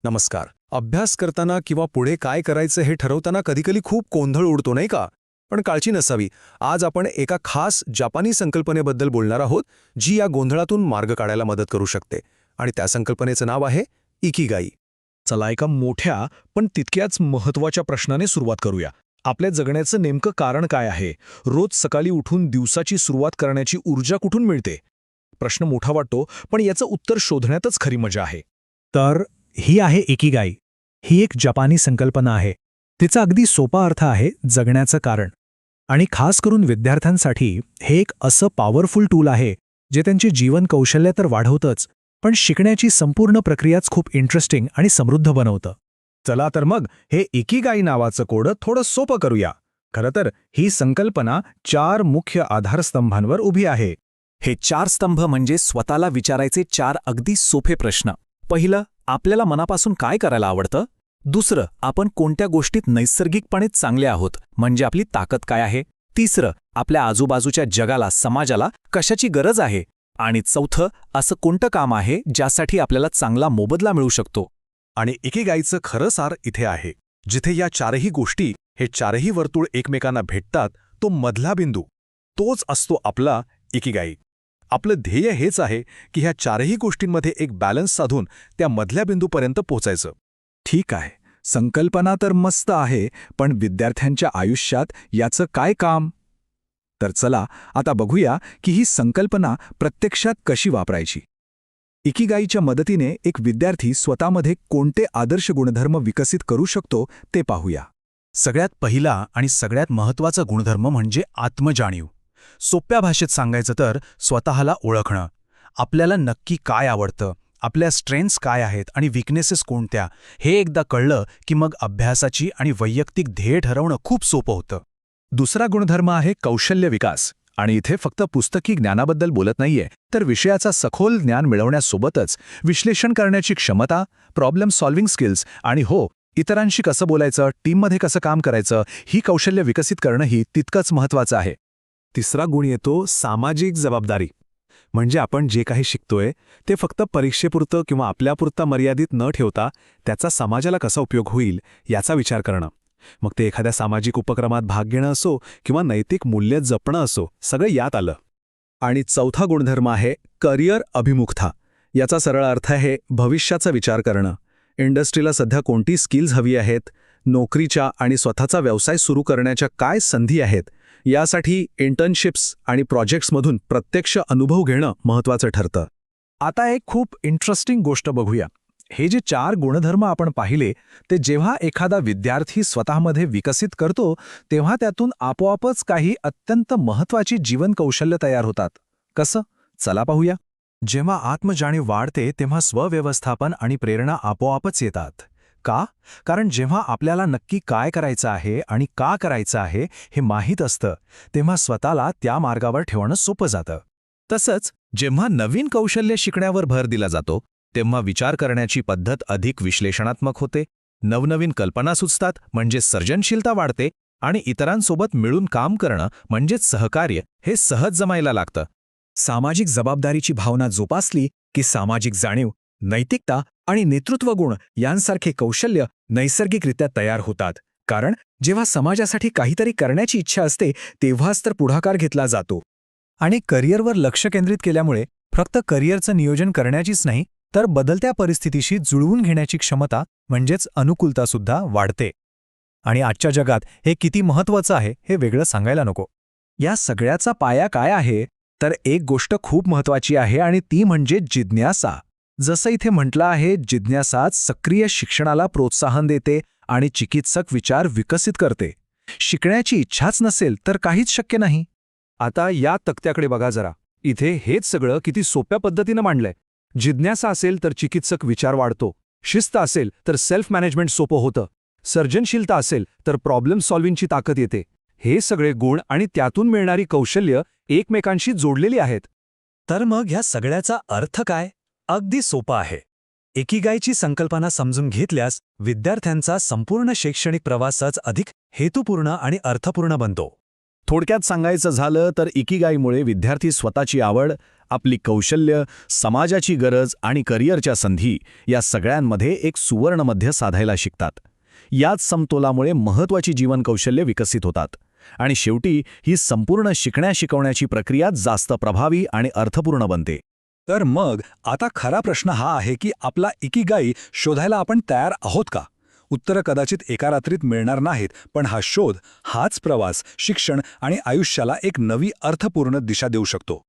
नमस्कार. अभ्यास करताना किंवा पुढे काय करायचं हे ठरवताना कधीकधी खूप गोंधळ उडतो नाही का? पण काळजी नसावी. आज आपण एका खास जापानी संकल्पनेबद्दल बोलणार आहोत, जी या गोंधळातून मार्ग काढायला मदत करू शकते. आणि त्या संकल्पनेचं नाव आहे इकिगाई. चला एका मोठ्या पण तितक्याच महत्त्वाच्या प्रश्नाने सुरुवात करूया. आपल्या जगण्याचं नेमकं कारण काय आहे? रोज सकाळी उठून दिवसाची सुरुवात करण्याची ऊर्जा कुठून मिळते? प्रश्न मोठा वाटतो, पण याचं उत्तर शोधण्यातच खरी मजा आहे. तर ही आहे इकिगाई. ही एक जपानी संकल्पना आहे. तिचा अगदी सोपा अर्थ आहे जगण्याचं कारण. आणि खास करून विद्यार्थ्यांसाठी हे एक असं पॉवरफुल टूल आहे जे त्यांचे जीवन कौशल्य तर वाढवतंच, पण शिकण्याची संपूर्ण प्रक्रियाच खूप इंटरेस्टिंग आणि समृद्ध बनवतं. चला तर मग हे इकिगाई नावाचं कोड थोडं सोपं करूया. खरं तर ही संकल्पना 4 मुख्य आधारस्तंभांवर उभी आहे. हे 4 स्तंभ म्हणजे स्वतःला विचारायचे 4 अगदी सोपे प्रश्न. पहिलं, आपल्याला मनापासून काय करायला आवडतं? दुसरं, आपण कोणत्या गोष्टीत नैसर्गिकपणे चांगले आहोत, म्हणजे आपली ताकद काय आहे? तिसरं, आपल्या आजूबाजूच्या जगाला, समाजाला कशाची गरज आहे? आणि चौथं, असं कोणतं काम आहे ज्यासाठी आपल्याला चांगला मोबदला मिळू शकतो? आणि इकिगाईचं खरं सार इथे आहे. जिथे या चारही गोष्टी, हे चारही वर्तुळ एकमेकांना भेटतात, तो मधला बिंदू, तोच असतो आपला इकिगाई. आपलं ध्येय हेच आहे की ह्या चारही गोष्टींमध्ये एक बॅलन्स साधून त्या मधल्या बिंदूपर्यंत पोहोचायचं. ठीक आहे, संकल्पना तर मस्त आहे, पण विद्यार्थ्यांच्या आयुष्यात याचं काय काम? तर चला आता बघूया की ही संकल्पना प्रत्यक्षात कशी वापरायची. इकिगाईच्या मदतीने एक विद्यार्थी स्वतःमध्ये कोणते आदर्श गुणधर्म विकसित करू शकतो ते पाहूया. सगळ्यात पहिला आणि सगळ्यात महत्त्वाचा गुणधर्म म्हणजे आत्मजाणीव. सोप्या भाषेत सांगायचं तर स्वतःला ओळखणं. आपल्याला नक्की काय आवडतं, आपल्या स्ट्रेंथ्स काय आहेत आणि वीकनेसेस कोणत्या, हे एकदा कळलं की मग अभ्यासाची आणि वैयक्तिक ध्येय ठरवणं खूप सोपं होतं. दुसरा गुणधर्म आहे कौशल्य विकास. आणि इथे फक्त पुस्तकी ज्ञानाबद्दल बोलत नाहीये, तर विषयाचा सखोल ज्ञान मिळवण्यासोबतच विश्लेषण करण्याची क्षमता, प्रॉब्लेम सॉल्व्हिंग स्किल्स आणि इतरांशी कसं बोलायचं, टीममध्ये कसं काम करायचं, ही कौशल्य विकसित करणंही तितकंच महत्त्वाचं आहे. तिसरा गुण येतो सामाजिक जबाबदारी. म्हणजे आपण जे काही शिकतोय ते फक्त परीक्षेपुरतं किंवा आपल्यापुरता मर्यादित न ठेवता त्याचा समाजाला कसा उपयोग होईल याचा विचार करणं. मग ते एखाद्या सामाजिक उपक्रमात भाग घेणं असो किंवा नैतिक मूल्य जपणं असो, सगळं यात आलं. आणि चौथा गुणधर्म आहे करिअर अभिमुखता. याचा सरळ अर्थ आहे भविष्याचा विचार करणं. इंडस्ट्रीला सध्या कोणती स्किल्स हवी आहेत, नोकरीच्या आणि स्वतःचा व्यवसाय सुरू करण्याच्या काय संधी आहेत, यासाठी इंटर्नशिप्स आणि प्रोजेक्ट्समधून प्रत्यक्ष अनुभव घेणं महत्त्वाचं ठरतं. आता एक खूप इंटरेस्टिंग गोष्ट बघूया. हे जे 4 गुणधर्म आपण पाहिले, ते जेव्हा एखादा विद्यार्थी स्वतःमध्ये विकसित करतो, तेव्हा त्यातून आपोआपच काही अत्यंत महत्त्वाची जीवन कौशल्य तयार होतात. कसं? चला पाहूया. जेव्हा आत्मजाणीव वाढते तेव्हा स्वव्यवस्थापन आणि प्रेरणा आपोआपच येतात. का? कारण जेव्हा आपल्याला नक्की काय करायचं आहे आणि का करायचं आहे हे माहीत असतं, तेव्हा स्वतःला त्या मार्गावर ठेवणं सोपं जातं. तसंच जेव्हा नवीन कौशल्य शिकण्यावर भर दिला जातो, तेव्हा विचार करण्याची पद्धत अधिक विश्लेषणात्मक होते, नवनवीन कल्पना सुचतात म्हणजे सर्जनशीलता वाढते आणि इतरांसोबत मिळून काम करणं म्हणजेच सहकार्य हे सहज जमायला लागतं. सामाजिक जबाबदारीची भावना जोपासली की सामाजिक जाणीव, नैतिकता आणि नेतृत्व गुण यांसारखे कौशल्य नैसर्गिकरित्या तयार होतात. कारण जेव्हा समाजासाठी काहीतरी करण्याची इच्छा असते तेव्हाच तर पुढाकार घेतला जातो. आणि करिअरवर लक्ष केंद्रित केल्यामुळे फक्त करिअरचं नियोजन करण्याचीच नाही, तर बदलत्या परिस्थितीशी जुळवून घेण्याची क्षमता म्हणजेच अनुकूलतासुद्धा वाढते. आणि आजच्या जगात हे किती महत्त्वाचं आहे हे वेगळं सांगायला नको. या सगळ्याचा पाया काय आहे? तर एक गोष्ट खूप महत्त्वाची आहे आणि ती म्हणजे जिज्ञासा. जसं इथे म्हटलं आहे, जिज्ञासाच सक्रिय शिक्षणाला प्रोत्साहन देते आणि चिकित्सक विचार विकसित करते. शिकण्याची इच्छाच नसेल तर काहीच शक्य नाही. आता या तक्त्याकडे बघा जरा. इथे हेच सगळं किती सोप्या पद्धतीनं मांडलंय. जिज्ञासा असेल तर चिकित्सक विचार वाढतो, शिस्त असेल तर सेल्फ मॅनेजमेंट सोपं होतं, सर्जनशीलता असेल तर प्रॉब्लेम सॉल्व्हिंगची ताकद येते. हे सगळे गुण आणि त्यातून मिळणारी कौशल्य एकमेकांशी जोडलेली आहेत. तर मग ह्या सगळ्याचा अर्थ काय? अगदी सोपा आहे. इकिगाईची संकल्पना समजून घेतल्यास विद्यार्थ्यांचा संपूर्ण शैक्षणिक प्रवासच अधिक हेतुपूर्ण आणि अर्थपूर्ण बनतो. थोडक्यात सांगायचं झालं तर इकिगाईमुळे विद्यार्थी स्वतःची आवड, आपली कौशल्य, समाजाची गरज आणि करिअरच्या संधी या सगळ्यांमध्ये एक सुवर्णमध्य साधायला शिकतात. याच समतोलामुळे महत्त्वाची जीवन कौशल्य विकसित होतात आणि शेवटी ही संपूर्ण शिकवण्याची प्रक्रिया जास्त प्रभावी आणि अर्थपूर्ण बनते. तर मग आता खरा प्रश्न हा आहे की आपला इकिगाई शोधायला आपण तयार आहोत का? उत्तरं कदाचित एका रात्रीत मिळणार नाहीत, पण हा शोध, हाच प्रवास, शिक्षण आणि आयुष्याला एक नवी अर्थपूर्ण दिशा देऊ शकतो.